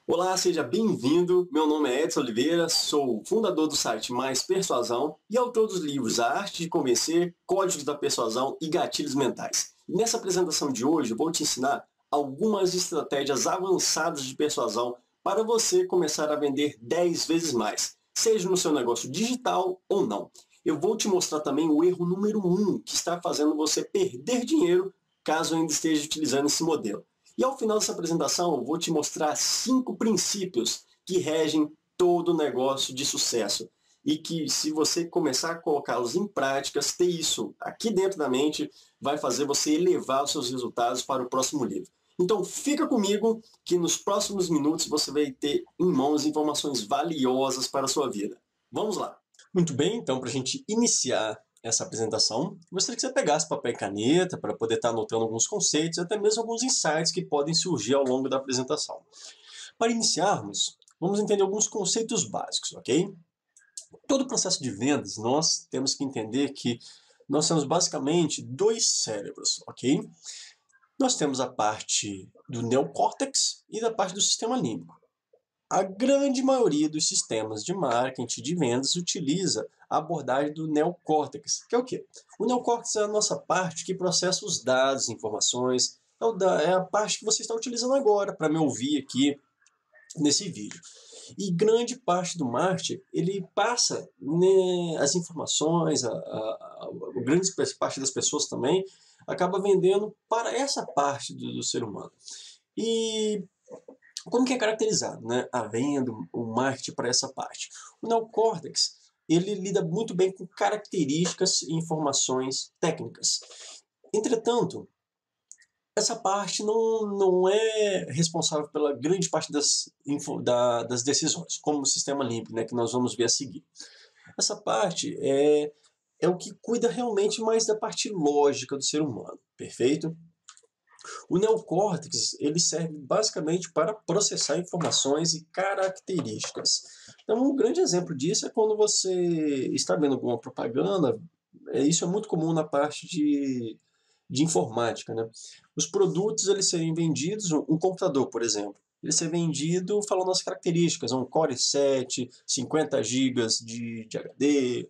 Olá, seja bem-vindo. Meu nome é Edson Oliveira, sou fundador do site Mais Persuasão e autor dos livros A Arte de Convencer, Códigos da Persuasão e Gatilhos Mentais. E nessa apresentação de hoje eu vou te ensinar algumas estratégias avançadas de persuasão para você começar a vender 10 vezes mais, seja no seu negócio digital ou não. Eu vou te mostrar também o erro número 1 que está fazendo você perder dinheiro caso ainda esteja utilizando esse modelo. E ao final dessa apresentação, eu vou te mostrar 5 princípios que regem todo negócio de sucesso. E que, se você começar a colocá-los em práticas, ter isso aqui dentro da mente vai fazer você elevar os seus resultados para o próximo nível. Então, fica comigo que nos próximos minutos você vai ter em mãos informações valiosas para a sua vida. Vamos lá! Muito bem, então, para a gente iniciar essa apresentação, gostaria que você pegasse papel e caneta para poder estar anotando alguns conceitos, até mesmo alguns insights que podem surgir ao longo da apresentação. Para iniciarmos, vamos entender alguns conceitos básicos, ok? Todo o processo de vendas, nós temos que entender que nós temos basicamente dois cérebros, ok? Nós temos a parte do neocórtex e da parte do sistema límbico. A grande maioria dos sistemas de marketing de vendas utiliza a abordagem do neocórtex, que é o quê? O neocórtex é a nossa parte que processa os dados, informações, é a parte que você está utilizando agora para me ouvir aqui nesse vídeo. E grande parte do marketing, ele passa, né, as informações, a grande parte das pessoas também, acaba vendendo para essa parte do ser humano. E como que é caracterizado, né, a venda, o marketing para essa parte? O neocórtex, ele lida muito bem com características e informações técnicas. Entretanto, essa parte não é responsável pela grande parte das decisões, como o sistema límbico, né, que nós vamos ver a seguir. Essa parte é o que cuida realmente mais da parte lógica do ser humano, perfeito? O neocórtex, ele serve basicamente para processar informações e características. Então, um grande exemplo disso é quando você está vendo alguma propaganda, isso é muito comum na parte de informática, né? Os produtos, eles serem vendidos, um computador, por exemplo, ele ser vendido falando as características, um Core i7, 50 GB de HD,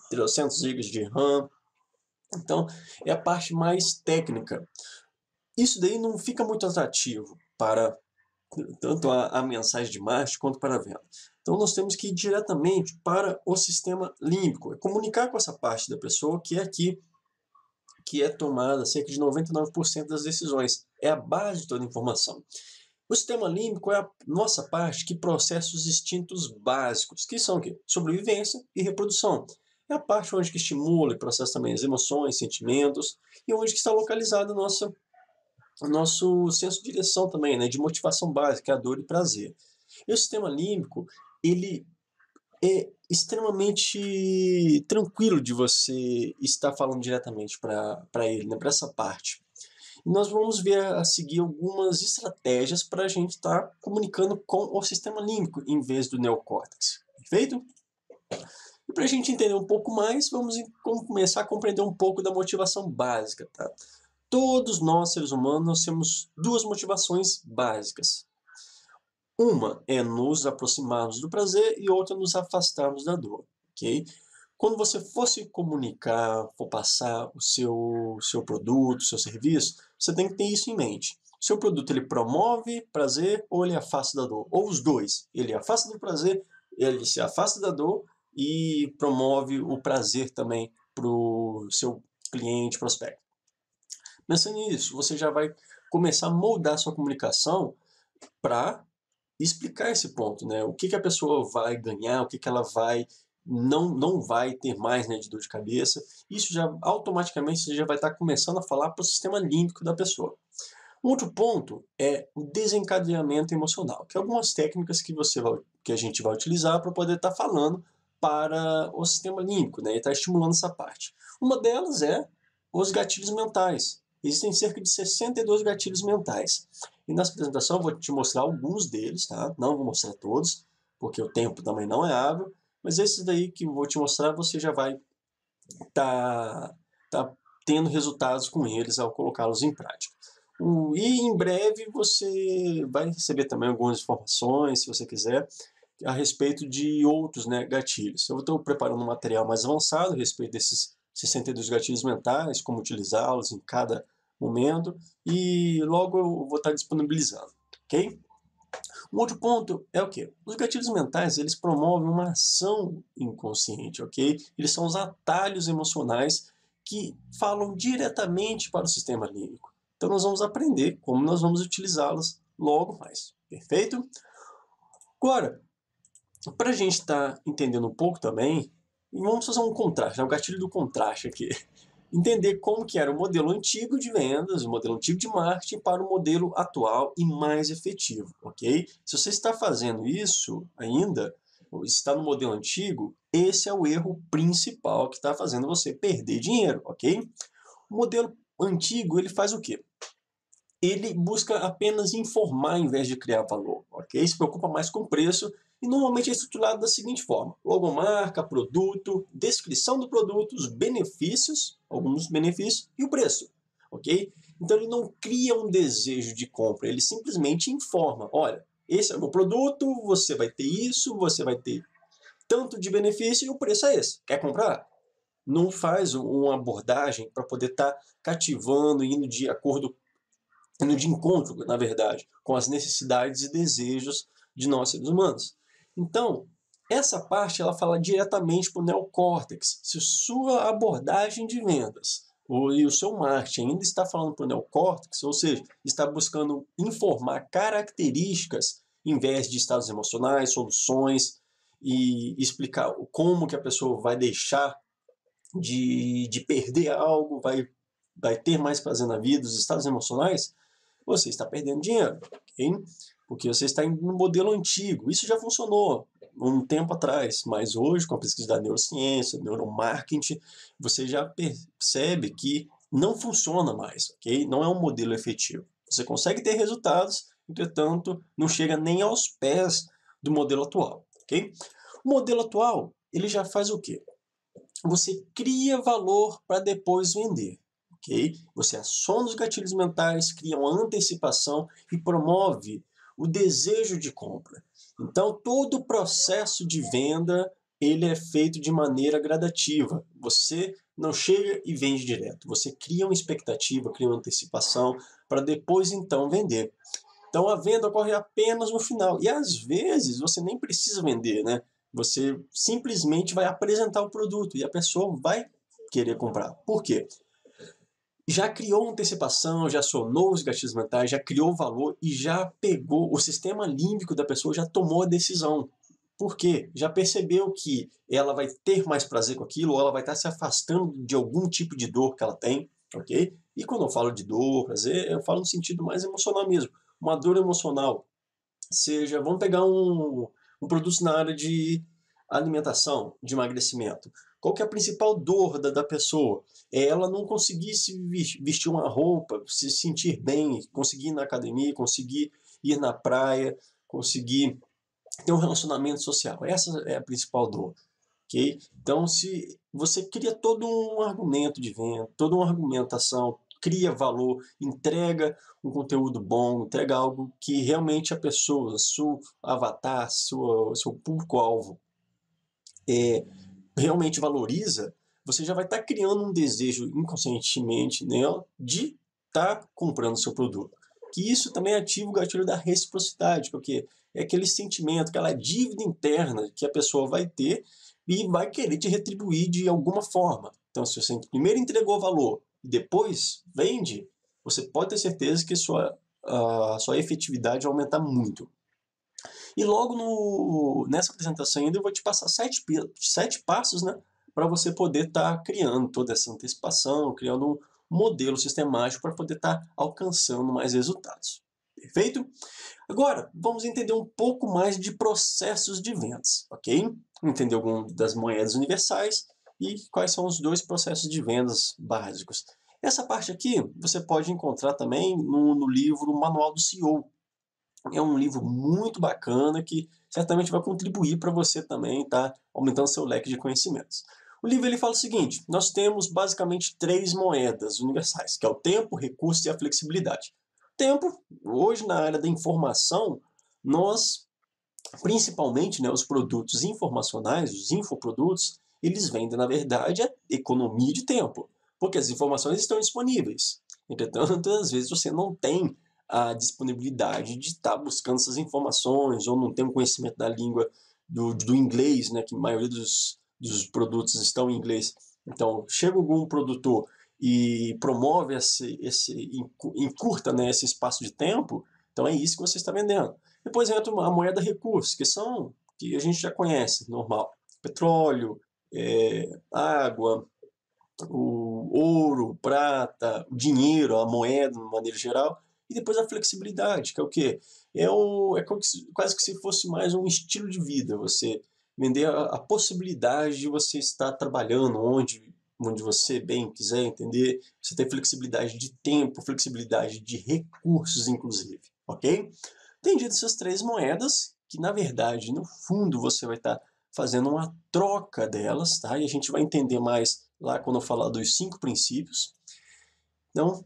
300 GB de RAM. Então, é a parte mais técnica. Isso daí não fica muito atrativo para tanto a mensagem de marketing quanto para a venda. Então nós temos que ir diretamente para o sistema límbico, é comunicar com essa parte da pessoa que é aqui, que é tomada cerca de 99% das decisões, é a base de toda a informação. O sistema límbico é a nossa parte que processa os instintos básicos, que são o quê? Sobrevivência e reprodução. É a parte onde que estimula e processa também as emoções, sentimentos, e onde que está localizada o nosso senso de direção também, né, de motivação básica, a dor e prazer. E o sistema límbico, ele é extremamente tranquilo de você estar falando diretamente para ele, né, para essa parte. E nós vamos ver a seguir algumas estratégias para a gente estar comunicando com o sistema límbico em vez do neocórtex. Perfeito? E para a gente entender um pouco mais, vamos começar a compreender um pouco da motivação básica, tá? Todos nós, seres humanos, nós temos duas motivações básicas. Uma é nos aproximarmos do prazer e outra nos afastarmos da dor, ok? Quando você for se comunicar, for passar o seu produto, o seu serviço, você tem que ter isso em mente. O seu produto, ele promove prazer ou ele afasta da dor? Ou os dois. Ele afasta do prazer, ele se afasta da dor e promove o prazer também para o seu cliente, prospecto. Pensando nisso, você já vai começar a moldar a sua comunicação para explicar esse ponto, né? O que a pessoa vai ganhar, o que ela vai não vai ter mais, né, de dor de cabeça. Isso já automaticamente você já vai estar começando a falar para o sistema límbico da pessoa. Um outro ponto é o desencadeamento emocional, que é algumas técnicas que a gente vai utilizar para poder estar falando para o sistema límbico, né, e estar estimulando essa parte. Uma delas é os gatilhos mentais. Existem cerca de 62 gatilhos mentais. E nessa apresentação eu vou te mostrar alguns deles, tá? Não vou mostrar todos, porque o tempo também não é hábil, mas esses daí que eu vou te mostrar, você já vai tá tendo resultados com eles ao colocá-los em prática. E em breve você vai receber também algumas informações, se você quiser, a respeito de outros, né, gatilhos. Eu estou preparando um material mais avançado a respeito desses 62 gatilhos mentais, como utilizá-los em cada momento, e logo eu vou estar disponibilizando, ok? Um outro ponto é o quê? Os gatilhos mentais, eles promovem uma ação inconsciente, ok? Eles são os atalhos emocionais que falam diretamente para o sistema límbico. Então nós vamos aprender como nós vamos utilizá-los logo mais, perfeito? Agora, para a gente estar entendendo um pouco também, vamos fazer um contraste, o gatilho do contraste aqui. Entender como que era o modelo antigo de vendas, o modelo antigo de marketing para o modelo atual e mais efetivo, ok? Se você está fazendo isso ainda, ou está no modelo antigo, esse é o erro principal que está fazendo você perder dinheiro, ok? O modelo antigo, ele faz o quê? Ele busca apenas informar em vez de criar valor, ok? Se preocupa mais com o preço e normalmente é estruturado da seguinte forma: logomarca, produto, descrição do produto, os benefícios, alguns benefícios e o preço, ok? Então ele não cria um desejo de compra, ele simplesmente informa: olha, esse é o meu produto, você vai ter isso, você vai ter tanto de benefício e o preço é esse. Quer comprar? Não faz uma abordagem para poder estar cativando, indo de acordo, indo de encontro, na verdade, com as necessidades e desejos de nós seres humanos. Então, essa parte ela fala diretamente para o neocórtex. Se sua abordagem de vendas e o seu marketing ainda está falando para o neocórtex, ou seja, está buscando informar características em vez de estados emocionais, soluções e explicar como que a pessoa vai deixar de perder algo, vai ter mais prazer na vida, os estados emocionais, você está perdendo dinheiro, ok? Porque você está indo no modelo antigo. Isso já funcionou um tempo atrás, mas hoje, com a pesquisa da neurociência, neuromarketing, você já percebe que não funciona mais, ok? Não é um modelo efetivo. Você consegue ter resultados, entretanto, não chega nem aos pés do modelo atual, ok? O modelo atual, ele já faz o quê? Você cria valor para depois vender. Okay? Você aciona os gatilhos mentais, cria uma antecipação e promove o desejo de compra. Então, todo o processo de venda ele é feito de maneira gradativa. Você não chega e vende direto. Você cria uma expectativa, cria uma antecipação para depois, então, vender. Então, a venda ocorre apenas no final. E, às vezes, você nem precisa vender, né? Você simplesmente vai apresentar o produto e a pessoa vai querer comprar. Por quê? Já criou antecipação, já acionou os gatilhos mentais, já criou valor e já pegou o sistema límbico da pessoa, já tomou a decisão. Por quê? Já percebeu que ela vai ter mais prazer com aquilo, ou ela vai estar se afastando de algum tipo de dor que ela tem, ok? E quando eu falo de dor, prazer, eu falo no sentido mais emocional mesmo. Uma dor emocional, seja, vamos pegar um produto na área de alimentação, de emagrecimento. Qual que é a principal dor da pessoa? É ela não conseguir se vestir uma roupa, se sentir bem, conseguir ir na academia, conseguir ir na praia, conseguir ter um relacionamento social. Essa é a principal dor. Okay? Então, se você cria todo um argumento de venda, toda uma argumentação, cria valor, entrega um conteúdo bom, entrega algo que realmente a pessoa, seu avatar, seu público-alvo realmente valoriza, você já vai estar criando um desejo inconscientemente nela de estar comprando seu produto. Que isso também ativa o gatilho da reciprocidade, porque é aquele sentimento, aquela dívida interna que a pessoa vai ter e vai querer te retribuir de alguma forma. Então, se você primeiro entregou valor e depois vende, você pode ter certeza que a sua efetividade vai aumentar muito. E logo nessa apresentação ainda eu vou te passar sete passos, né, para você poder estar criando toda essa antecipação, criando um modelo sistemático para poder estar alcançando mais resultados. Perfeito? Agora, vamos entender um pouco mais de processos de vendas, ok? Entender algumas das moedas universais e quais são os dois processos de vendas básicos. Essa parte aqui você pode encontrar também no livro Manual do CEO. É um livro muito bacana que certamente vai contribuir para você também estar aumentando seu leque de conhecimentos. O livro ele fala o seguinte: nós temos basicamente três moedas universais, que é o tempo, o recurso e a flexibilidade. Tempo, hoje na área da informação, nós, principalmente, né, os produtos informacionais, os infoprodutos, eles vendem, na verdade, a economia de tempo, porque as informações estão disponíveis. Entretanto, às vezes você não tem a disponibilidade de estar buscando essas informações, ou não tem um conhecimento da língua do inglês, né, que a maioria dos produtos estão em inglês. Então, chega algum produtor e promove encurta, né, esse espaço de tempo, então é isso que você está vendendo. Depois entra a moeda recursos, que a gente já conhece, normal. Petróleo, água, o ouro, prata, o dinheiro, a moeda, de maneira geral. E depois a flexibilidade, que é o quê? Quase que se fosse mais um estilo de vida. Você vender a possibilidade de você estar trabalhando onde você bem quiser, entender. Você ter flexibilidade de tempo, flexibilidade de recursos, inclusive. Ok? Entendido essas três moedas, que na verdade, no fundo, você vai estar fazendo uma troca delas, tá? E a gente vai entender mais lá quando eu falar dos 5 princípios. Então,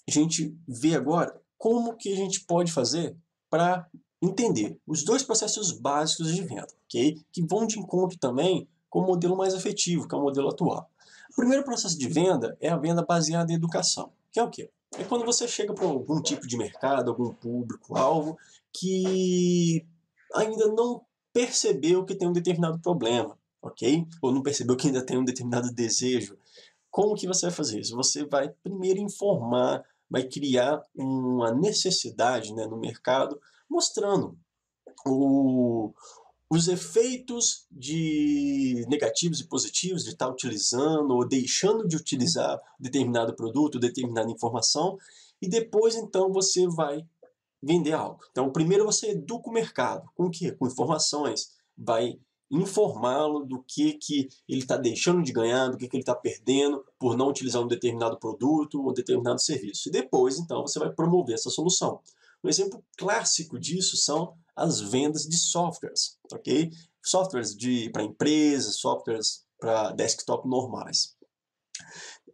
a gente vê agora como que a gente pode fazer para entender os dois processos básicos de venda, ok? Que vão de encontro também com o modelo mais efetivo, que é o modelo atual. O primeiro processo de venda é a venda baseada em educação, que é o quê? É quando você chega para algum tipo de mercado, algum público-alvo que ainda não percebeu que tem um determinado problema, ok? Ou não percebeu que ainda tem um determinado desejo. Como que você vai fazer isso? Você vai primeiro informar, vai criar uma necessidade, né, no mercado, mostrando os efeitos negativos e positivos de estar utilizando ou deixando de utilizar determinado produto, determinada informação, e depois então você vai vender algo. Então, primeiro você educa o mercado. Com o quê? Com informações. Vai informá-lo do que ele está deixando de ganhar, do que ele está perdendo por não utilizar um determinado produto ou um determinado serviço. E depois, então, você vai promover essa solução. Um exemplo clássico disso são as vendas de softwares, ok? Softwares para empresas, softwares para desktop normais.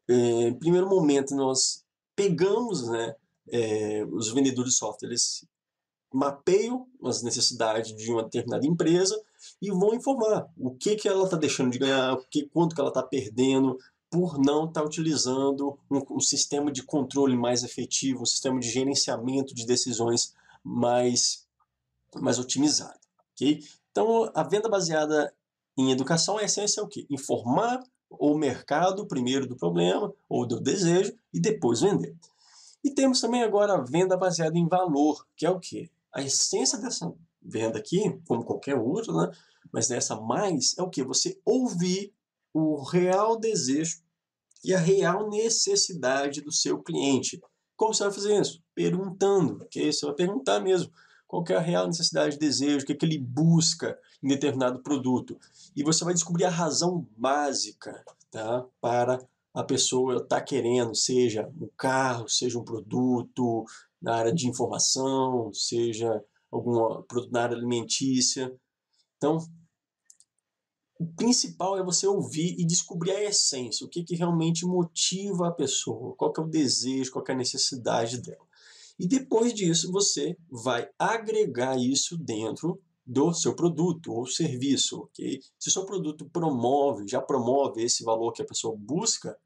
Em primeiro momento, nós pegamos, né, os vendedores de software, eles mapeiam as necessidades de uma determinada empresa e vão informar o que ela está deixando de ganhar, quanto que ela está perdendo por não estar utilizando um sistema de controle mais efetivo, um sistema de gerenciamento de decisões mais otimizado. Okay? Então, a venda baseada em educação, a essência é o quê? Informar o mercado primeiro do problema ou do desejo e depois vender. E temos também agora a venda baseada em valor, que é o quê? A essência dessa venda aqui, como qualquer outra, né? Mas nessa mais, é o quê? Você ouvir o real desejo e a real necessidade do seu cliente. Como você vai fazer isso? Perguntando, ok? Você vai perguntar mesmo qual que é a real necessidade, desejo, o que ele busca em determinado produto. E você vai descobrir a razão básica, tá? Para a pessoa está querendo, seja um carro, seja um produto na área de informação, seja algum produto na área alimentícia. Então, o principal é você ouvir e descobrir a essência, o que realmente motiva a pessoa, qual que é o desejo, qual que é a necessidade dela. E depois disso, você vai agregar isso dentro do seu produto ou serviço, ok? Se o seu produto já promove esse valor que a pessoa busca,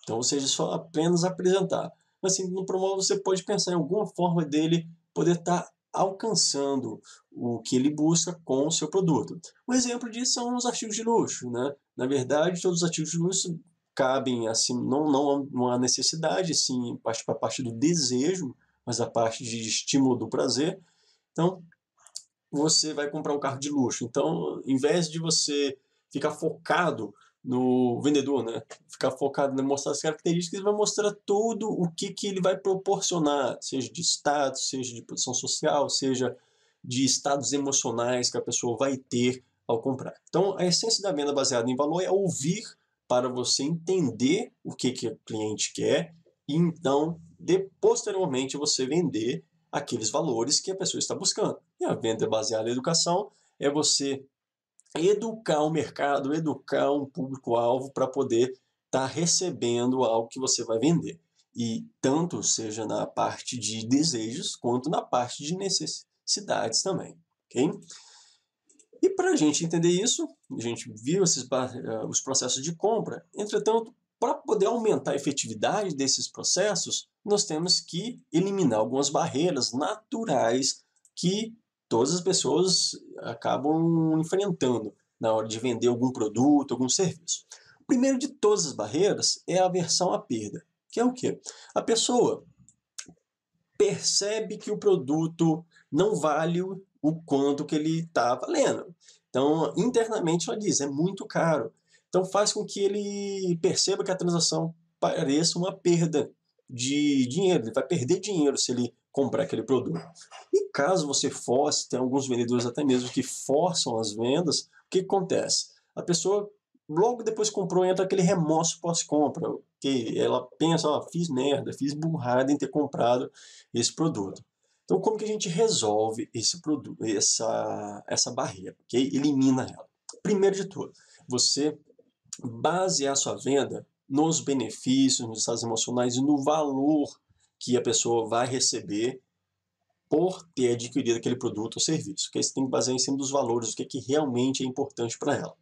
então, ou seja, só apenas apresentar. Mas se não promove, você pode pensar em alguma forma dele poder estar alcançando o que ele busca com o seu produto. Um exemplo disso são os artigos de luxo, né? Na verdade, todos os artigos de luxo cabem assim, não há necessidade, sim, para a parte do desejo, mas a parte de estímulo do prazer. Então, você vai comprar um carro de luxo. Então, em vez de você ficar focado no vendedor, né? Ficar focado em mostrar as características, ele vai mostrar tudo o que ele vai proporcionar, seja de status, seja de posição social, seja de estados emocionais que a pessoa vai ter ao comprar. Então, a essência da venda baseada em valor é ouvir para você entender o que o cliente quer e então, posteriormente, você vender aqueles valores que a pessoa está buscando. E a venda baseada em educação é você educar o mercado, educar um público-alvo para poder estar recebendo algo que você vai vender. e tanto seja na parte de desejos, quanto na parte de necessidades também, ok? E para a gente entender isso, a gente viu os processos de compra. Entretanto, para poder aumentar a efetividade desses processos, nós temos que eliminar algumas barreiras naturais que todas as pessoas acabam enfrentando na hora de vender algum produto, algum serviço. O primeiro de todas as barreiras é a aversão à perda, que é o quê? A pessoa percebe que o produto não vale o quanto que ele está valendo. Então, internamente ela diz, é muito caro. Então faz com que ele perceba que a transação pareça uma perda de dinheiro. Ele vai perder dinheiro se ele comprar aquele produto. E caso você force, tem alguns vendedores até mesmo que forçam as vendas, o que acontece? A pessoa logo depois comprou, entra aquele remorso pós-compra, que ela pensa, ó, fiz merda, fiz burrada em ter comprado esse produto. Então, como que a gente resolve esse produto, essa barreira, ok? Elimina ela. Primeiro de tudo, você basear a sua venda nos benefícios, nos estados emocionais e no valor que a pessoa vai receber por ter adquirido aquele produto ou serviço. Okay? Você tem que basear em cima dos valores, o que realmente é importante para ela.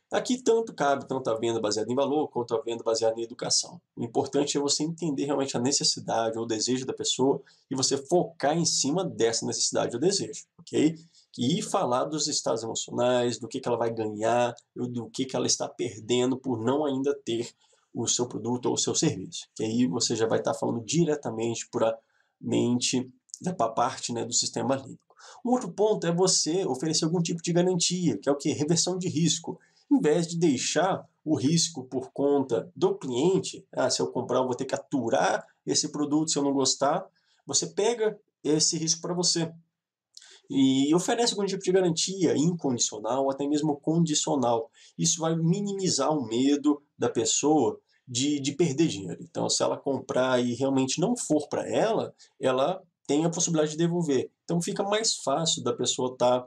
Aqui cabe tanto a venda baseada em valor, quanto a venda baseada em educação. O importante é você entender realmente a necessidade ou o desejo da pessoa e você focar em cima dessa necessidade ou desejo, ok? E falar dos estados emocionais, do que ela vai ganhar, do que ela está perdendo por não ainda ter o seu produto ou o seu serviço. Que aí você já vai estar falando diretamente para a mente, para a parte, né, do sistema límbico. Um outro ponto é você oferecer algum tipo de garantia, que é o quê? Reversão de risco. Em vez de deixar o risco por conta do cliente, se eu comprar eu vou ter que aturar esse produto se eu não gostar, você pega esse risco para você e oferece algum tipo de garantia incondicional ou até mesmo condicional. Isso vai minimizar o medo da pessoa de perder dinheiro. Então, se ela comprar e realmente não for para ela tem a possibilidade de devolver. Então, fica mais fácil da pessoa tá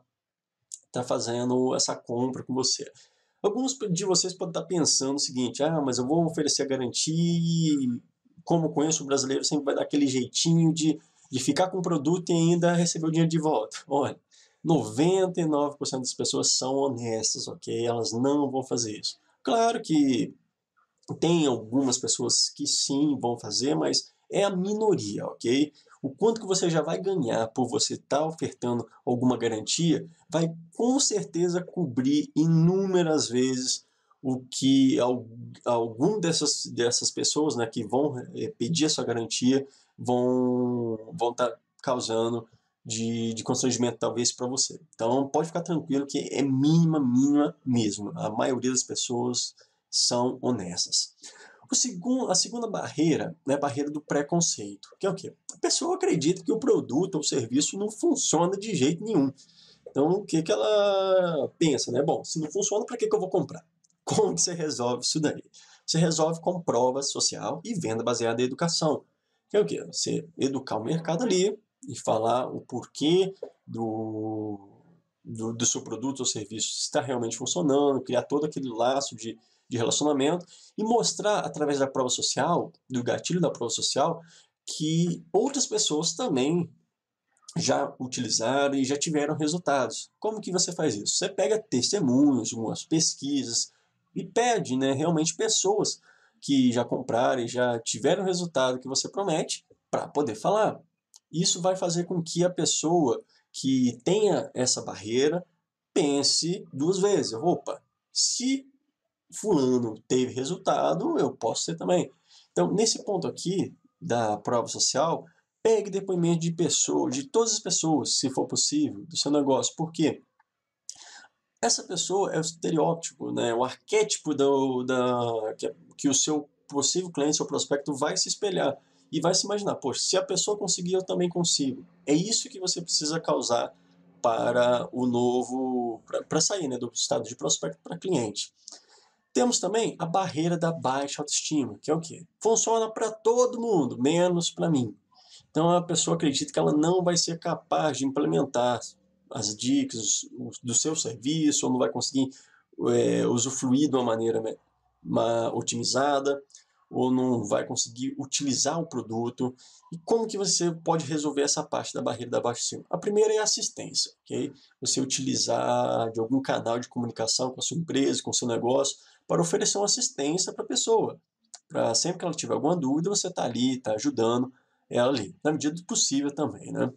fazendo essa compra com você. Alguns de vocês podem estar pensando o seguinte, mas eu vou oferecer a garantia e, como conheço o brasileiro, sempre vai dar aquele jeitinho de ficar com o produto e ainda receber o dinheiro de volta. Olha, 99% das pessoas são honestas, ok? Elas não vão fazer isso. Claro que tem algumas pessoas que sim vão fazer, mas é a minoria, ok? O quanto que você já vai ganhar por você estar ofertando alguma garantia vai com certeza cobrir inúmeras vezes o que algum dessas pessoas, né, que vão pedir essa garantia vão estar causando de constrangimento talvez para você. Então pode ficar tranquilo que é mínima mesmo. A maioria das pessoas são honestas. A segunda barreira é a barreira do preconceito, que é o quê? A pessoa acredita que o produto ou serviço não funciona de jeito nenhum. Então, o que ela pensa, né? Bom, se não funciona, para que eu vou comprar? Como que você resolve isso daí? Você resolve com prova social e venda baseada em educação. Que é o quê? Você educar o mercado ali e falar o porquê do seu produto ou serviço está realmente funcionando, criar todo aquele laço de relacionamento e mostrar através da prova social, do gatilho da prova social, que outras pessoas também já utilizaram e já tiveram resultados. Como que você faz isso? Você pega testemunhos, algumas pesquisas e pede, né, realmente pessoas que já compraram e já tiveram o resultado que você promete para poder falar. Isso vai fazer com que a pessoa que tenha essa barreira pense duas vezes. Opa, se fulano teve resultado, eu posso ter também. Então, nesse ponto aqui da prova social, pegue depoimento de pessoas, de todas as pessoas, se for possível, do seu negócio. Por quê? Essa pessoa é o estereótipo, né? O arquétipo que o seu possível cliente, seu prospecto vai se espelhar e vai se imaginar, poxa, se a pessoa conseguir, eu também consigo. É isso que você precisa causar para o novo, para sair, né, do estado de prospecto para cliente. Temos também a barreira da baixa autoestima, que é o quê? Funciona para todo mundo, menos para mim. Então a pessoa acredita que ela não vai ser capaz de implementar as dicas do seu serviço, ou não vai conseguir usufruir de uma maneira otimizada. ou não vai conseguir utilizar o produto. E como que você pode resolver essa parte da barreira da baixa estima? A primeira é a assistência, ok? Você utilizar de algum canal de comunicação com a sua empresa, com o seu negócio, para oferecer uma assistência para a pessoa. Para sempre que ela tiver alguma dúvida, você está ali, está ajudando ela ali, na medida do possível também, né?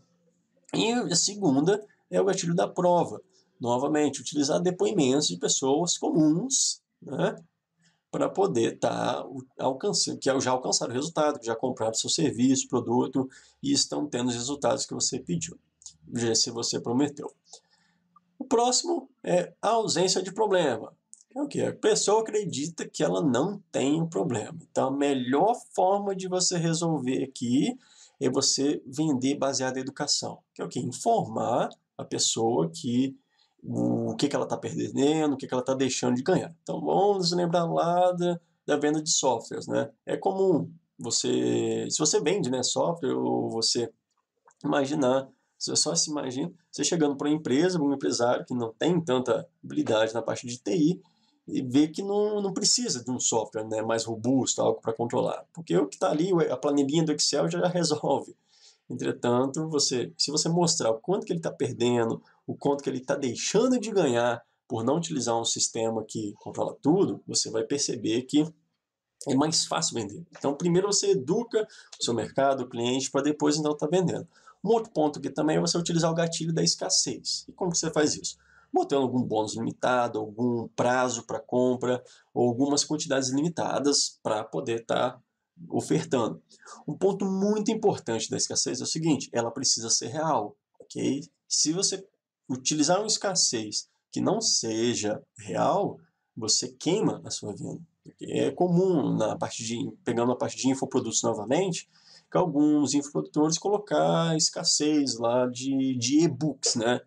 E a segunda é o gatilho da prova. Novamente, utilizar depoimentos de pessoas comuns, né, para poder estar alcançando, que já alcançaram o resultado, que já compraram seu serviço, produto e estão tendo os resultados que você pediu, se você prometeu. O próximo é a ausência de problema. É o que? A pessoa acredita que ela não tem um problema. Então, a melhor forma de você resolver aqui é você vender baseado em educação. Que é o que? Informar a pessoa que o que ela está perdendo, o que ela está deixando de ganhar. Então, vamos lembrar lá da venda de softwares, né? É comum se você vende, né, software, ou você imaginar, você só se imagina, você chegando para uma empresa, um empresário que não tem tanta habilidade na parte de TI, e vê que não precisa de um software, né, mais robusto, algo para controlar. Porque o que está ali, a planilhinha do Excel já resolve. Entretanto, se você mostrar o quanto que ele está perdendo, o quanto que ele está deixando de ganhar por não utilizar um sistema que controla tudo, você vai perceber que é mais fácil vender. Então, primeiro você educa o seu mercado, o cliente, para depois então estar vendendo. Um outro ponto aqui também é você utilizar o gatilho da escassez. E como você faz isso? Botando algum bônus limitado, algum prazo para compra, ou algumas quantidades limitadas para poder estar ofertando. Um ponto muito importante da escassez é o seguinte, ela precisa ser real, ok? Se você utilizar uma escassez que não seja real, você queima a sua venda. É comum, pegando a parte de infoprodutos novamente, que alguns infoprodutores colocar escassez lá de e-books, né?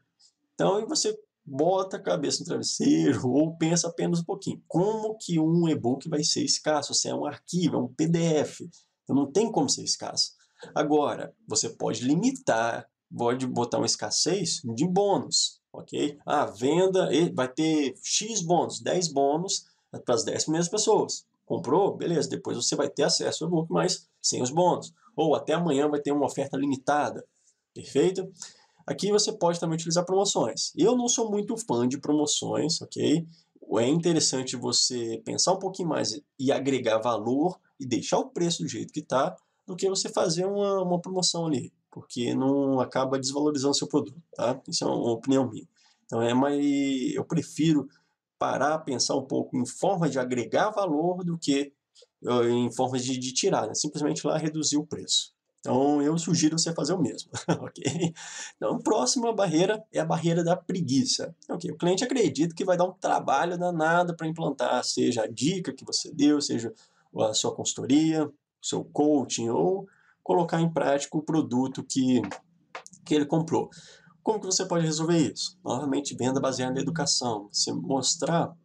Então, você bota a cabeça no travesseiro ou pensa apenas um pouquinho. Como que um e-book vai ser escasso? Se é um arquivo, é um PDF. Então, não tem como ser escasso. Agora, você pode limitar, pode botar uma escassez de bônus, ok? A venda vai ter X bônus, 10 bônus para as 10 primeiras pessoas. Comprou? Beleza, depois você vai ter acesso ao e-book, mas sem os bônus. Ou até amanhã vai ter uma oferta limitada. Perfeito? Aqui você pode também utilizar promoções. Eu não sou muito fã de promoções, ok? É interessante você pensar um pouquinho mais e agregar valor e deixar o preço do jeito que está, do que você fazer uma promoção ali, porque não acaba desvalorizando o seu produto, tá? Isso é uma opinião minha. Então eu prefiro parar, pensar um pouco em forma de agregar valor do que em forma de tirar, né? Simplesmente lá reduzir o preço. Então, eu sugiro você fazer o mesmo, ok? Então, a próxima barreira é a barreira da preguiça. Ok, o cliente acredita que vai dar um trabalho danado para implantar, seja a dica que você deu, seja a sua consultoria, o seu coaching, ou colocar em prática o produto que ele comprou. Como que você pode resolver isso? Novamente, venda baseada na educação. Você mostrar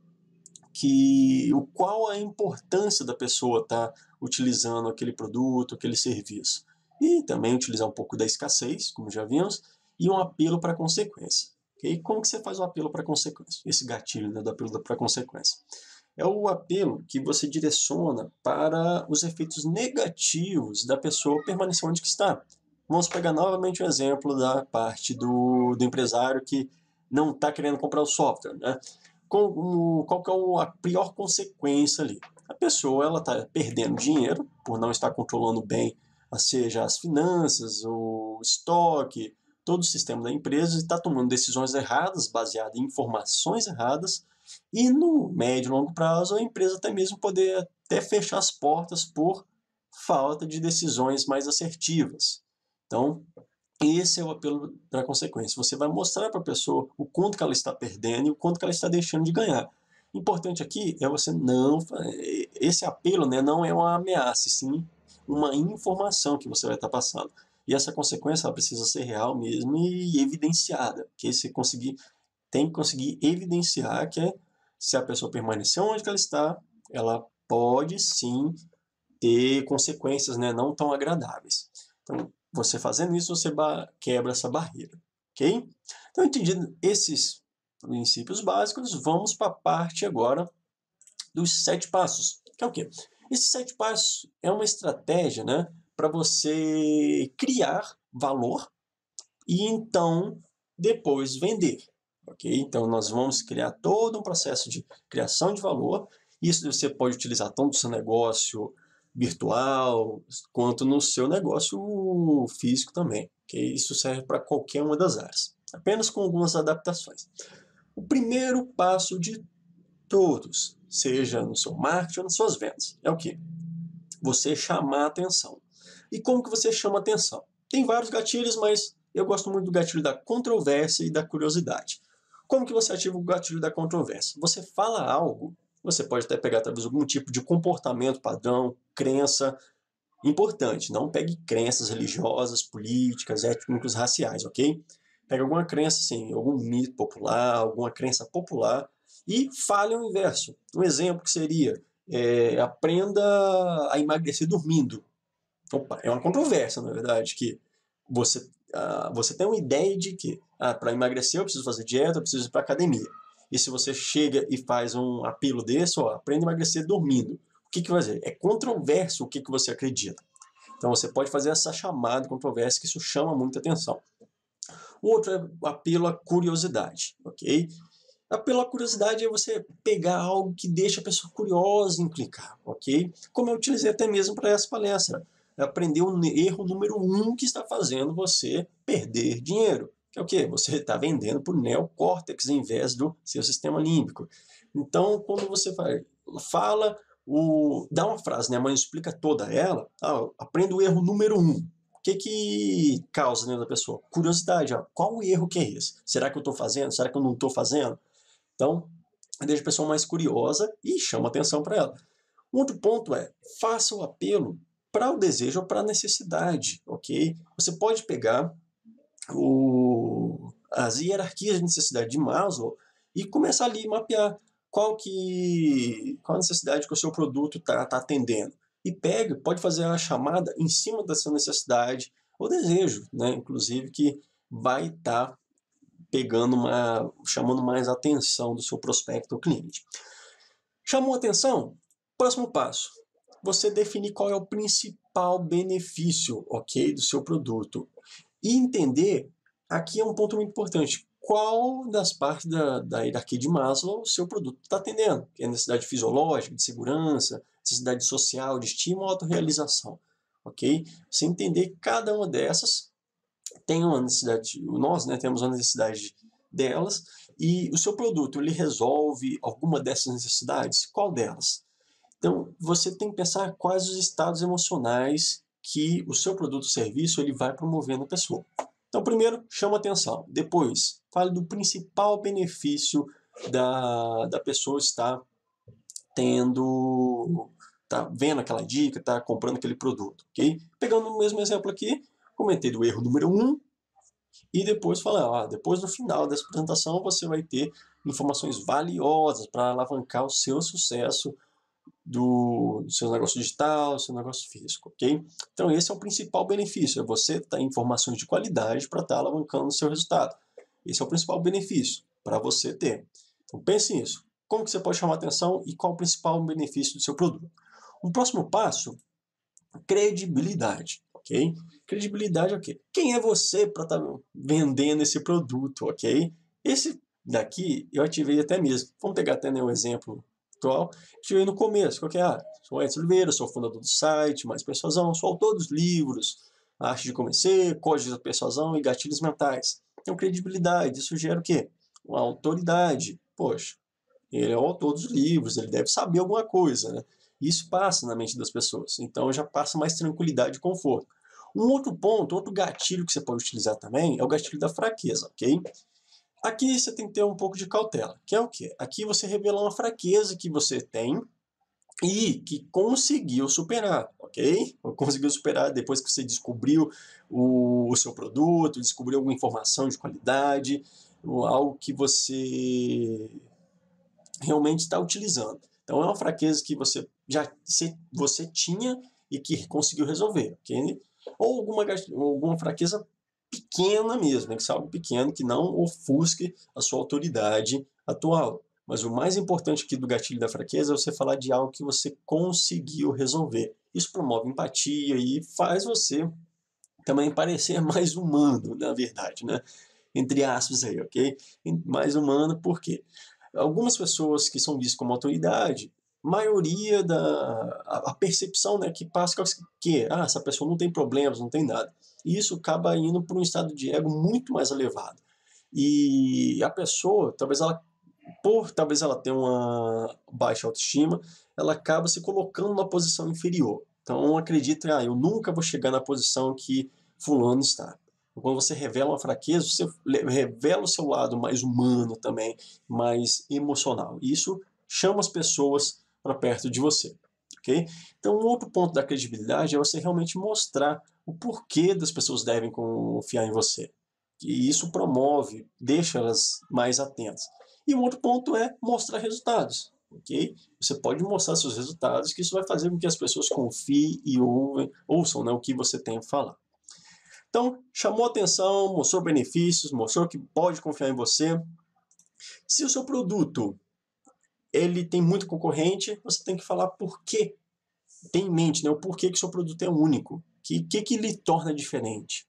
qual a importância da pessoa estar utilizando aquele produto, aquele serviço. E também utilizar um pouco da escassez, como já vimos, e um apelo para a consequência. Okay? Como que você faz o apelo para a consequência? Esse gatilho, né, do apelo para a consequência. É o apelo que você direciona para os efeitos negativos da pessoa permanecer onde que está. Vamos pegar novamente um exemplo da parte do empresário que não está querendo comprar o software, né? Qual que é a pior consequência ali? A pessoa está perdendo dinheiro por não estar controlando bem, seja as finanças, o estoque, todo o sistema da empresa, e está tomando decisões erradas, baseadas em informações erradas, e no médio e longo prazo a empresa até mesmo poder até fechar as portas por falta de decisões mais assertivas. Então, esse é o apelo para a consequência. Você vai mostrar para a pessoa o quanto que ela está perdendo e o quanto que ela está deixando de ganhar. Importante aqui é você não... Esse apelo, né, não é uma ameaça, sim uma informação que você vai estar passando. E essa consequência ela precisa ser real mesmo e evidenciada. Que você tem que conseguir evidenciar que se a pessoa permanecer onde ela está, ela pode sim ter consequências, né, não tão agradáveis. Então, você fazendo isso, você quebra essa barreira, ok? Então, entendido esses princípios básicos, vamos para a parte agora dos 7 passos, que é o quê? Esses 7 passos é uma estratégia, né, para você criar valor e então depois vender, ok? Então nós vamos criar todo um processo de criação de valor. Isso você pode utilizar tanto no seu negócio virtual quanto no seu negócio físico também, ok? Isso serve para qualquer uma das áreas, apenas com algumas adaptações. O primeiro passo de todos, seja no seu marketing ou nas suas vendas, é o quê? Você chamar a atenção. E como que você chama a atenção? Tem vários gatilhos, mas eu gosto muito do gatilho da controvérsia e da curiosidade. Como que você ativa o gatilho da controvérsia? Você fala algo, você pode até pegar talvez algum tipo de comportamento padrão, crença importante. Não pegue crenças religiosas, políticas, étnicas, raciais, ok? Pega alguma crença, assim, algum mito popular, alguma crença popular e fale o inverso. Um exemplo que seria, aprenda a emagrecer dormindo. Opa, é uma controvérsia, na verdade, que você tem uma ideia de que para emagrecer eu preciso fazer dieta, eu preciso ir para academia. E se você chega e faz um apelo desse, aprenda a emagrecer dormindo. O que vai fazer? É controverso o que você acredita. Então você pode fazer essa chamada controvérsia, que isso chama muita atenção. O outro é o apelo à curiosidade, ok? Apelo à curiosidade é você pegar algo que deixa a pessoa curiosa em clicar, ok? Como eu utilizei até mesmo para essa palestra. Aprender o erro número 1 que está fazendo você perder dinheiro. Que é o quê? Você está vendendo para o neocórtex em vez do seu sistema límbico. Então, quando você fala, dá uma frase, né, mas explica toda ela, aprenda o erro número 1. O que causa dentro da pessoa? Curiosidade. Qual o erro que é esse? Será que eu estou fazendo? Será que eu não estou fazendo? Então, deixa a pessoa mais curiosa e chama atenção para ela. Um outro ponto é, faça o apelo para o desejo ou para a necessidade, ok? Você pode pegar as hierarquias de necessidade de Maslow e começar ali a mapear qual a necessidade que o seu produto está atendendo. E pode fazer a chamada em cima dessa necessidade ou desejo, né? Inclusive, que vai estar chamando mais a atenção do seu prospecto ou cliente. Chamou a atenção? Próximo passo. Você definir qual é o principal benefício, ok, do seu produto. E entender, aqui é um ponto muito importante, qual das partes da hierarquia de Maslow o seu produto está atendendo. É a necessidade fisiológica, de segurança, necessidade social, de estímulo, autorrealização. Ok? Você entender que cada uma dessas tem uma necessidade, nós, né, temos uma necessidade delas, e o seu produto, ele resolve alguma dessas necessidades? Qual delas? Então, você tem que pensar quais os estados emocionais que o seu produto ou serviço ele vai promover na pessoa. Então, primeiro, chama atenção. Depois, fale do principal benefício da pessoa estar tá vendo aquela dica, tá comprando aquele produto, ok? Pegando o mesmo exemplo aqui, comentei do erro número 1, e depois falar, depois no final dessa apresentação você vai ter informações valiosas para alavancar o seu sucesso do seu negócio digital, do seu negócio físico, ok? Então esse é o principal benefício, é você ter informações de qualidade para estar alavancando o seu resultado. Esse é o principal benefício para você ter. Então pense nisso. Como que você pode chamar a atenção e qual o principal benefício do seu produto? Um próximo passo, credibilidade, ok? Credibilidade é o quê? Quem é você para estar vendendo esse produto, ok? Esse daqui eu ativei até mesmo. Vamos pegar até um exemplo atual. Ativei no começo. Qual que é? Sou Edson Oliveira, sou fundador do site Mais Persuasão, sou autor dos livros A Arte de Convencer, Código da Persuasão e Gatilhos Mentais. Então, credibilidade, isso gera o quê? Uma autoridade. Poxa, ele é o autor dos livros, ele deve saber alguma coisa, né? Isso passa na mente das pessoas. Então já passa mais tranquilidade e conforto. Um outro ponto, outro gatilho que você pode utilizar também é o gatilho da fraqueza, ok? Aqui você tem que ter um pouco de cautela, que é o quê? Aqui você revela uma fraqueza que você tem e que conseguiu superar, ok? Conseguiu superar depois que você descobriu o seu produto, descobriu alguma informação de qualidade, algo que você realmente está utilizando. Então é uma fraqueza que você tinha e que conseguiu resolver, ok? Ou alguma fraqueza pequena mesmo, que é algo pequeno que não ofusque a sua autoridade atual, Mas o mais importante aqui do gatilho da fraqueza é você falar de algo que você conseguiu resolver. Isso promove empatia e faz você também parecer mais humano, na verdade, né? Entre aspas aí, ok? Mais humano por quê? Algumas pessoas que são vistas como autoridade, maioria a percepção, né, que passa que essa pessoa não tem problemas, não tem nada. E isso acaba indo para um estado de ego muito mais elevado. E a pessoa, talvez ela tenha uma baixa autoestima, ela acaba se colocando numa posição inferior. Então acredita, eu nunca vou chegar na posição que fulano está. Quando você revela uma fraqueza, você revela o seu lado mais humano também, mais emocional. E isso chama as pessoas para perto de você. Okay? Então, um outro ponto da credibilidade é você realmente mostrar o porquê das pessoas devem confiar em você. E isso promove, deixa elas mais atentas. E um outro ponto é mostrar resultados. Okay? Você pode mostrar seus resultados, que isso vai fazer com que as pessoas confiem e ouçam, né, o que você tem a falar. Então, chamou atenção, mostrou benefícios, mostrou que pode confiar em você. Se o seu produto ele tem muito concorrente, você tem que falar por quê. Tem em mente, né, o porquê que o seu produto é único. O que lhe torna diferente?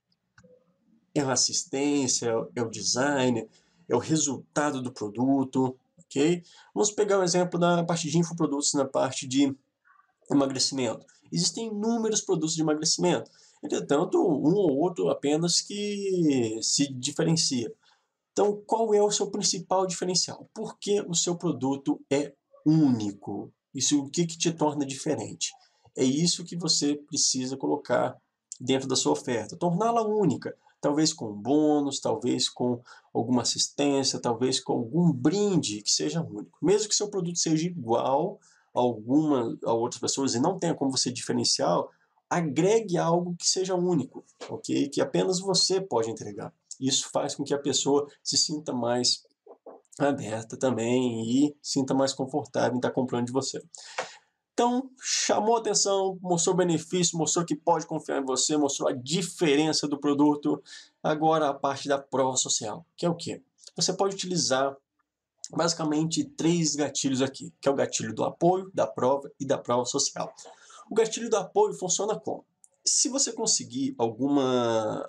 É a assistência, é o design, é o resultado do produto, ok? Vamos pegar um exemplo da parte de infoprodutos, na parte de emagrecimento. Existem inúmeros produtos de emagrecimento. Entretanto, um ou outro apenas que se diferencia. Então, qual é o seu principal diferencial? Por que o seu produto é único? Isso, o que te torna diferente? É isso que você precisa colocar dentro da sua oferta. Torná-la única. Talvez com bônus, talvez com alguma assistência, talvez com algum brinde que seja único. Mesmo que seu produto seja igual a outras pessoas e não tenha como você diferenciar, agregue algo que seja único, ok? Que apenas você pode entregar. Isso faz com que a pessoa se sinta mais aberta também e sinta mais confortável em estar comprando de você. Então, chamou atenção, mostrou benefício, mostrou que pode confiar em você, mostrou a diferença do produto. Agora a parte da prova social, que é o quê? Você pode utilizar basicamente 3 gatilhos aqui, que é o gatilho do apoio, da prova e da prova social. O gatilho do apoio funciona como? Se você conseguir alguma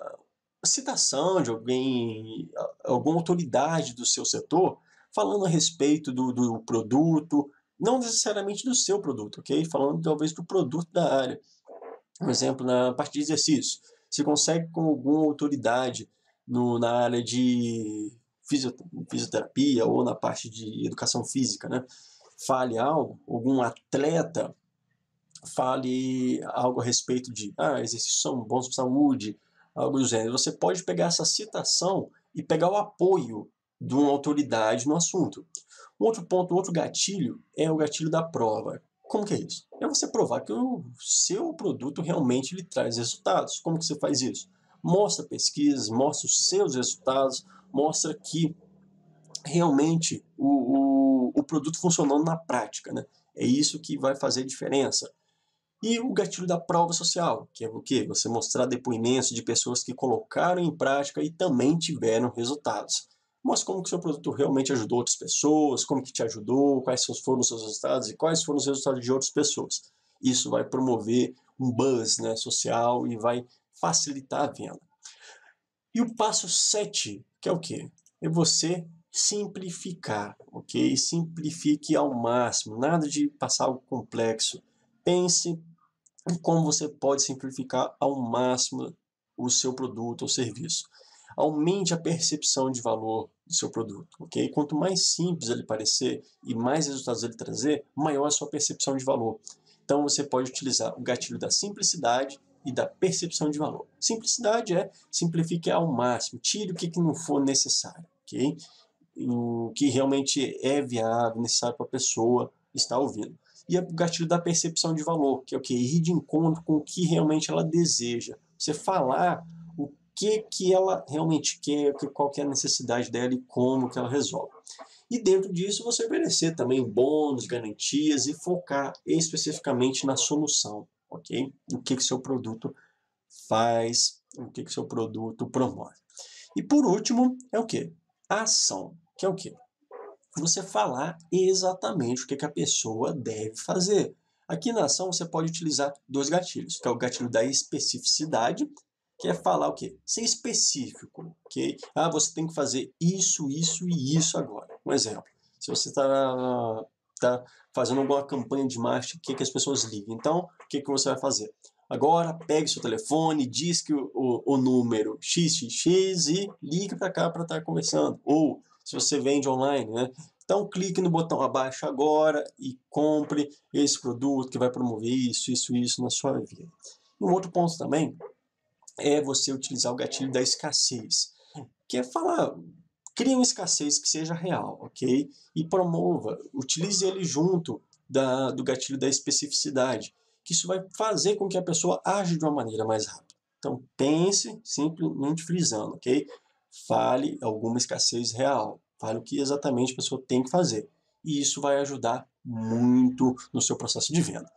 citação de alguém, alguma autoridade do seu setor, falando a respeito do produto, não necessariamente do seu produto, ok? Falando talvez do produto da área. Por exemplo, na parte de exercício, você consegue com alguma autoridade na área de fisioterapia ou na parte de educação física, né? Fale algo, algum atleta fale algo a respeito de exercícios são bons para a saúde, algo do gênero. Você pode pegar essa citação e pegar o apoio de uma autoridade no assunto. Um outro ponto, um outro gatilho é o gatilho da prova. Como que é isso? É você provar que o seu produto realmente lhe traz resultados. Como que você faz isso? Mostra pesquisas, mostra os seus resultados, mostra que realmente o produto funcionando na prática, né? É isso que vai fazer diferença. E o gatilho da prova social, que é o quê? Você mostrar depoimentos de pessoas que colocaram em prática e também tiveram resultados. Mostra como que o seu produto realmente ajudou outras pessoas, como que te ajudou, quais foram os seus resultados e quais foram os resultados de outras pessoas. Isso vai promover um buzz, né, social e vai facilitar a venda. E o passo 7, que é o quê? É você simplificar, ok? Simplifique ao máximo, nada de passar algo complexo. Pense em como você pode simplificar ao máximo o seu produto ou serviço. Aumente a percepção de valor do seu produto, ok? Quanto mais simples ele parecer e mais resultados ele trazer, maior a sua percepção de valor. Então você pode utilizar o gatilho da simplicidade e da percepção de valor. Simplicidade é simplifique ao máximo, tire o que não for necessário, ok? O que realmente é viável, necessário para a pessoa estar ouvindo. E o gatilho da percepção de valor, que é o que? Ir de encontro com o que realmente ela deseja. Você falar o que ela realmente quer, qual que é a necessidade dela e como que ela resolve. E dentro disso você oferecer também bônus, garantias e focar especificamente na solução, ok? O que seu produto faz, o que seu produto promove. E por último é o quê? A ação, que é o quê? você falar exatamente o que que a pessoa deve fazer. Aqui na ação você pode utilizar dois gatilhos, que é o gatilho da especificidade, que é falar o quê? Ser específico, ok? Ah, você tem que fazer isso, isso e isso agora. Um exemplo, se você tá fazendo alguma campanha de marketing, que as pessoas ligam. Então, o que você vai fazer? Agora, pegue seu telefone, diz que o número XXX e ligue para cá para estar conversando. Ou, se você vende online, né? Então, clique no botão abaixo agora e compre esse produto que vai promover isso, isso, isso na sua vida. E um outro ponto também é você utilizar o gatilho da escassez, que é falar, crie uma escassez que seja real, ok? E promova, utilize ele junto do gatilho da especificidade, que isso vai fazer com que a pessoa age de uma maneira mais rápida. Então, pense simplesmente frisando, ok? Fale alguma escassez real, fale o que exatamente a pessoa tem que fazer. E isso vai ajudar muito no seu processo de venda.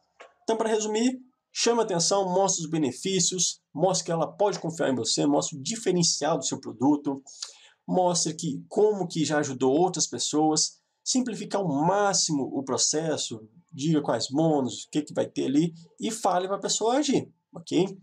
Então, para resumir, chame a atenção, mostre os benefícios, mostre que ela pode confiar em você, mostre o diferencial do seu produto, mostre como que já ajudou outras pessoas, simplificar ao máximo o processo, diga quais bônus, o que vai ter ali, e fale para a pessoa agir, ok?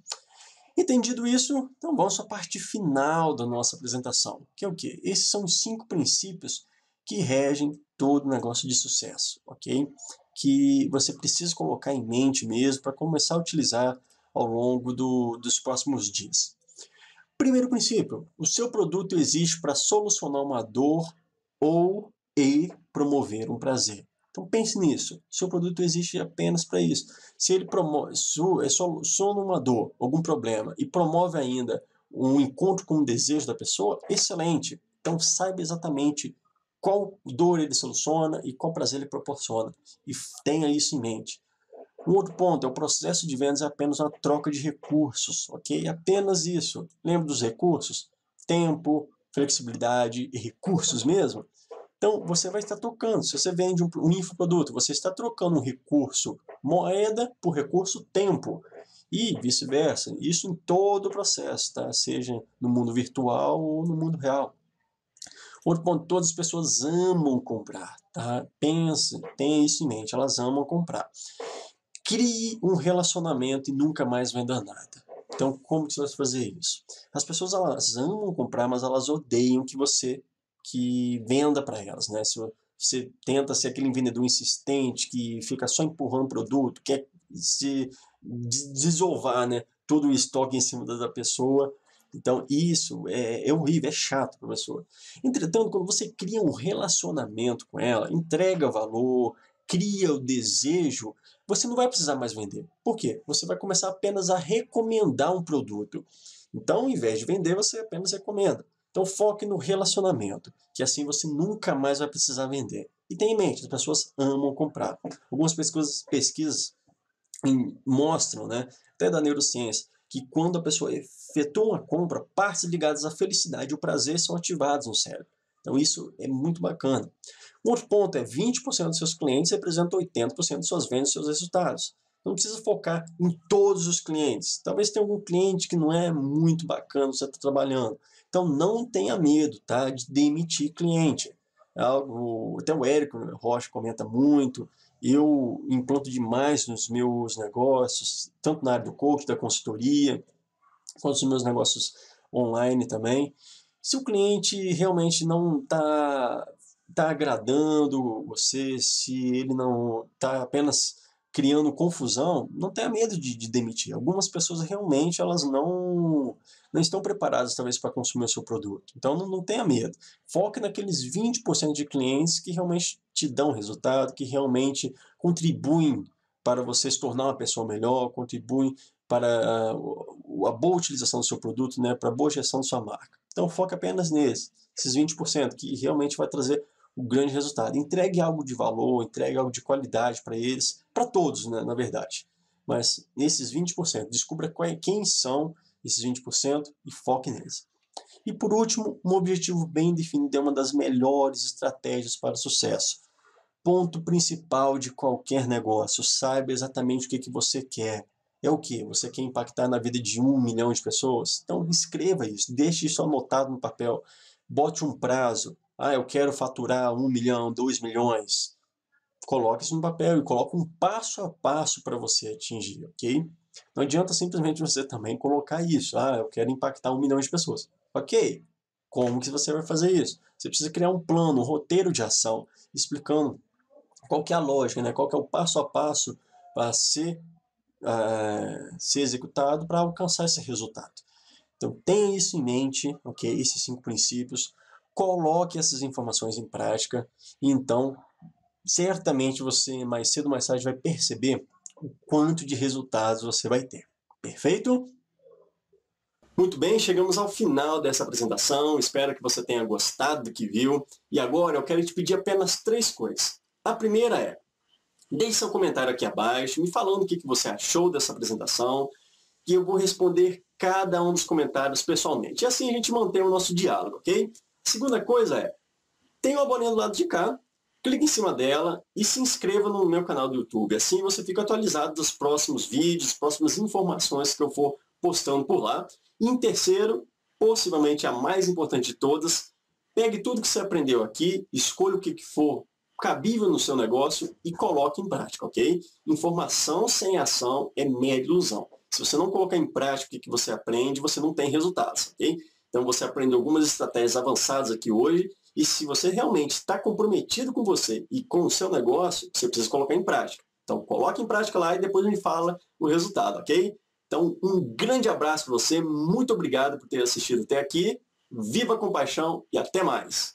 Entendido isso, então vamos à parte final da nossa apresentação, que é o quê? Esses são os 5 princípios que regem todo negócio de sucesso, ok? Que você precisa colocar em mente mesmo para começar a utilizar ao longo dos próximos dias. Primeiro princípio, o seu produto existe para solucionar uma dor e promover um prazer. Então pense nisso, seu produto existe apenas para isso. Se ele soluciona uma dor, algum problema, e promove ainda um encontro com o desejo da pessoa, excelente. Então saiba exatamente qual dor ele soluciona e qual prazer ele proporciona. E tenha isso em mente. Um outro ponto é o processo de vendas é apenas uma troca de recursos, ok? Apenas isso. Lembra dos recursos? Tempo, flexibilidade e recursos mesmo? Então, você vai estar trocando. Se você vende um infoproduto, você está trocando um recurso moeda por recurso tempo. E vice-versa. Isso em todo o processo, tá? Seja no mundo virtual ou no mundo real. Outro ponto, todas as pessoas amam comprar, tá? Pense, tenha isso em mente, elas amam comprar. Crie um relacionamento e nunca mais venda nada. Então, como que você vai fazer isso? As pessoas, elas amam comprar, mas elas odeiam que você venda para elas, né? Se você tenta ser aquele vendedor insistente que fica só empurrando produto, quer se desovar, né, todo o estoque em cima da pessoa. Então, isso é horrível, é chato para a pessoa. Entretanto, quando você cria um relacionamento com ela, entrega valor, cria o desejo, você não vai precisar mais vender. Por quê? Você vai começar apenas a recomendar um produto. Então, ao invés de vender, você apenas recomenda. Então, foque no relacionamento, que assim você nunca mais vai precisar vender. E tenha em mente, as pessoas amam comprar. Algumas pesquisas mostram, né, até da neurociência, que quando a pessoa efetua uma compra, partes ligadas à felicidade e o prazer são ativados no cérebro. Então, isso é muito bacana. Um outro ponto é 20% dos seus clientes representam 80% de suas vendas e seus resultados. Não precisa focar em todos os clientes. Talvez tenha algum cliente que não é muito bacana, você está trabalhando. Então, não tenha medo, tá, de demitir cliente. Até o Érico Rocha comenta muito. Eu implanto demais nos meus negócios, tanto na área do coaching, da consultoria, quanto nos meus negócios online também. Se o cliente realmente não tá agradando você, se ele não está apenas criando confusão, não tenha medo de demitir. Algumas pessoas realmente elas não estão preparadas talvez para consumir o seu produto. Então não tenha medo. Foque naqueles 20% de clientes que realmente te dão resultado, que realmente contribuem para você se tornar uma pessoa melhor, contribuem para a boa utilização do seu produto, né, para a boa gestão da sua marca. Então foque apenas esses 20% que realmente vai trazer o grande resultado. Entregue algo de valor, entregue algo de qualidade para eles, para todos, né, na verdade. Mas esses 20%, descubra quem são esses 20% e foque neles. E por último, um objetivo bem definido é uma das melhores estratégias para o sucesso. Ponto principal de qualquer negócio, saiba exatamente o que você quer. É o que? Você quer impactar na vida de 1 milhão de pessoas? Então escreva isso, deixe isso anotado no papel, bote um prazo, Eu quero faturar 1 milhão, 2 milhões. Coloque isso no papel e coloque um passo a passo para você atingir, ok? Não adianta simplesmente você também colocar isso. Eu quero impactar 1 milhão de pessoas. Ok, como que você vai fazer isso? Você precisa criar um plano, um roteiro de ação, explicando qual que é a lógica, né? Qual que é o passo a passo para ser executado para alcançar esse resultado. Então, tenha isso em mente, ok? Esses 5 princípios. Coloque essas informações em prática e então certamente você, mais cedo ou mais tarde, vai perceber o quanto de resultados você vai ter. Perfeito? Muito bem, chegamos ao final dessa apresentação. Espero que você tenha gostado do que viu. E agora eu quero te pedir apenas 3 coisas. A primeira é, deixe seu comentário aqui abaixo, me falando o que você achou dessa apresentação, que eu vou responder cada um dos comentários pessoalmente. E assim a gente mantém o nosso diálogo, ok? A segunda coisa é, tem uma bolinha do lado de cá, clique em cima dela e se inscreva no meu canal do YouTube. Assim você fica atualizado dos próximos vídeos, próximas informações que eu for postando por lá. E em terceiro, possivelmente a mais importante de todas, pegue tudo que você aprendeu aqui, escolha o que for cabível no seu negócio e coloque em prática, ok? Informação sem ação é mera ilusão. Se você não colocar em prática o que você aprende, você não tem resultados, ok? Então você aprendeu algumas estratégias avançadas aqui hoje e se você realmente está comprometido com você e com o seu negócio, você precisa colocar em prática. Então coloque em prática lá e depois me fala o resultado, ok? Então um grande abraço para você, muito obrigado por ter assistido até aqui, viva com paixão e até mais!